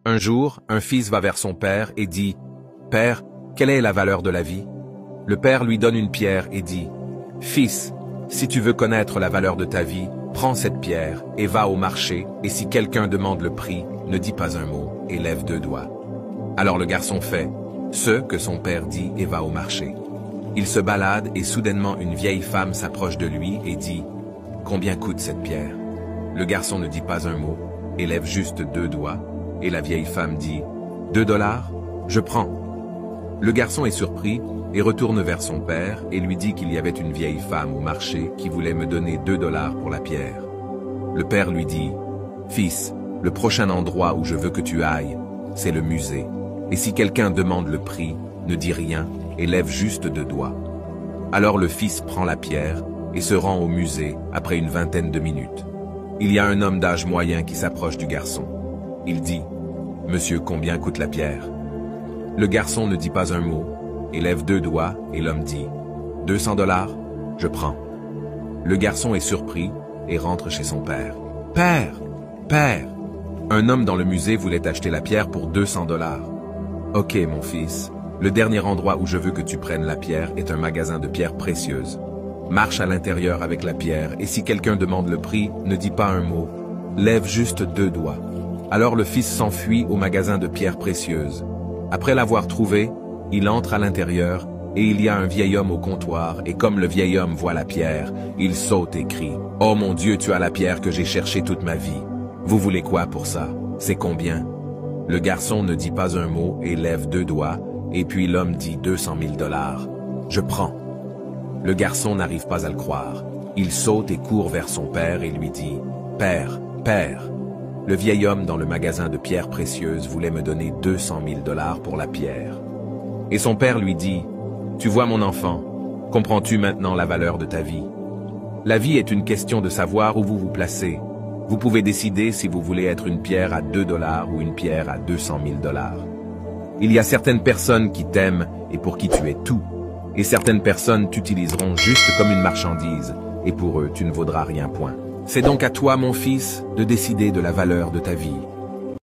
Un jour, un fils va vers son père et dit « Père, quelle est la valeur de la vie ?» Le père lui donne une pierre et dit « Fils, si tu veux connaître la valeur de ta vie, prends cette pierre et va au marché, et si quelqu'un demande le prix, ne dis pas un mot et lève 2 doigts. » Alors le garçon fait ce que son père dit et va au marché. Il se balade et soudainement une vieille femme s'approche de lui et dit « Combien coûte cette pierre ?» Le garçon ne dit pas un mot et lève juste 2 doigts, et la vieille femme dit « 2 dollars, je prends. » Le garçon est surpris et retourne vers son père et lui dit qu'il y avait une vieille femme au marché qui voulait me donner 2 dollars pour la pierre. Le père lui dit « Fils, le prochain endroit où je veux que tu ailles, c'est le musée. Et si quelqu'un demande le prix, ne dis rien et lève juste 2 doigts. » Alors le fils prend la pierre et se rend au musée après une vingtaine de minutes. Il y a un homme d'âge moyen qui s'approche du garçon. Il dit « Monsieur, combien coûte la pierre ?» Le garçon ne dit pas un mot, et lève 2 doigts, et l'homme dit « 200 dollars, je prends. » Le garçon est surpris et rentre chez son père. « Père, père, un homme dans le musée voulait acheter la pierre pour 200 dollars. »« Ok, mon fils, le dernier endroit où je veux que tu prennes la pierre est un magasin de pierres précieuses. Marche à l'intérieur avec la pierre, et si quelqu'un demande le prix, ne dis pas un mot, lève juste 2 doigts. » Alors le fils s'enfuit au magasin de pierres précieuses. Après l'avoir trouvé, il entre à l'intérieur et il y a un vieil homme au comptoir et comme le vieil homme voit la pierre, il saute et crie « Oh mon Dieu, tu as la pierre que j'ai cherchée toute ma vie. Vous voulez quoi pour ça? C'est combien? » Le garçon ne dit pas un mot et lève 2 doigts et puis l'homme dit 200 000 dollars. « Je prends. » Le garçon n'arrive pas à le croire. Il saute et court vers son père et lui dit « Père, père. » Le vieil homme dans le magasin de pierres précieuses voulait me donner 200 000 dollars pour la pierre. Et son père lui dit, « Tu vois mon enfant, comprends-tu maintenant la valeur de ta vie? La vie est une question de savoir où vous vous placez. Vous pouvez décider si vous voulez être une pierre à 2 dollars ou une pierre à 200 000 dollars. Il y a certaines personnes qui t'aiment et pour qui tu es tout, et certaines personnes t'utiliseront juste comme une marchandise, et pour eux tu ne vaudras rien point. C'est donc à toi, mon fils, de décider de la valeur de ta vie.